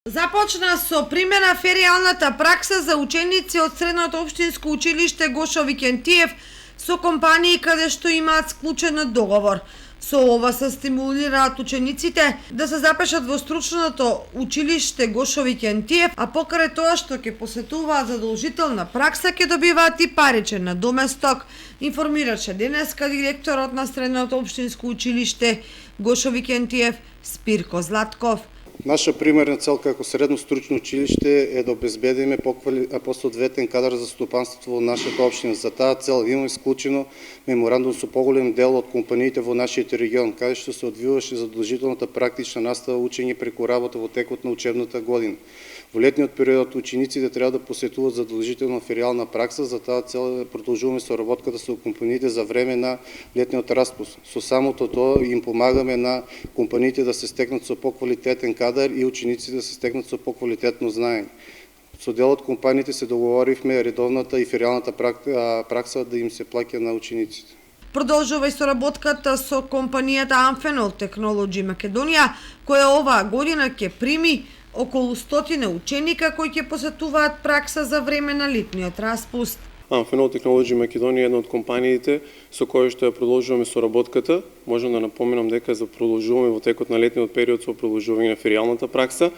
Започна со примена феријалната пракса за ученици од Средното општинско училиште Гошо Викентиев со компании каде што имаат склучен договор. Со ова се стимулираат учениците да се запишат во стручното училиште Гошо Викентиев, а покрај тоа што ќе посетуваат задолжителна пракса ќе добиваат и паричен надоместок, информираше денеска директорот на Средното општинско училиште Гошо Викентиев Спирко Златков. Наша примерна цел како средно стручно училиште е да обезбедиме посоодветен кадар за стопанството во нашата општина. За таа цел имаме склучено меморандум со поголем дел од компаниите во нашиот регион, каде што се одвиваше задолжителната практична настава учење преку работа во текот на учебната година. Во летниот период учениците треба да посетуваат задолжителна феријална пракса, за таа цел продолжуваме соработката со компаниите за време на летниот распуст. Со самото тоа им помагаме на компаниите да се стекнат со поквалитетен кадар и учениците да се стекнат со поквалитетно знаење. Со дел од компаниите се договоривме редовната и феријалната пракса да им се плаќа на учениците. Продолжува и соработката со компанијата Amphenol Technology Македонија, која оваа година ќе прими околу 100 ученика кои ќе посетуваат пракса за време на летниот распуст. Amphenol Technology Македонија е една од компаниите со која што ја продолжуваме соработката. Можам да напоменам дека за продолжуваме во текот на летниот период со продолжување на феријалната пракса.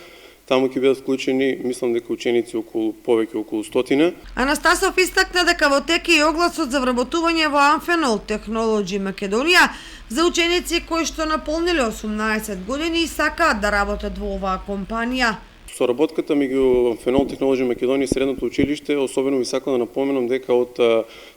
Таму ќе бидат вклучени, мислам дека ученици повеќе околу 100. Анастасов истакна дека во тек е огласот за вработување во Amphenol Technology Македонија за ученици кои што наполниле 18 години и сакаат да работат во оваа компанија. Соработката меѓу Amphenol Technology Македонија и Средното училиште, особено ви сакам да напоменам дека од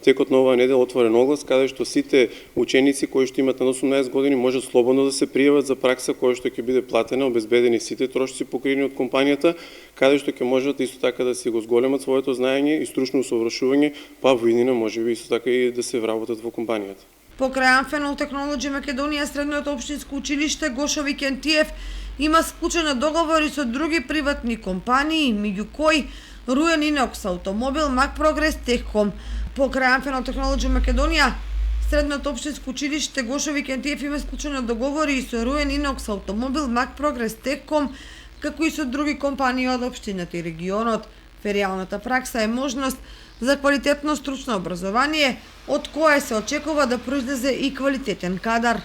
текот на оваа недела отворен оглас каде што сите ученици кои што имаат на 18 години можат слободно да се пријават за пракса која што ќе биде платена, обезбедени сите трошоци покриени од компанијата, каде што ќе можат исто така да си го зголемат своето знаење и стручно усовршување, па во иднина можеби исто така и да се вработат во компанијата. Покрај Amphenol Technology Македонија, Средното општинско училиште Гошо Викентиев има склучени договори со други приватни компании, меѓу кои Руен Инокс Автомобил, Мак Прогрес, Техком. Покрај Amphenol Technology Македонија, Средното општинско училиште Гошо Викентиев има склучени договори и со Руен Инокс Автомобил, Мак Прогрес, Техком, како и со други компании од општината и регионот. Феријалната пракса е можност за квалитетно стручно образование, од кое се очекува да произлезе и квалитетен кадар.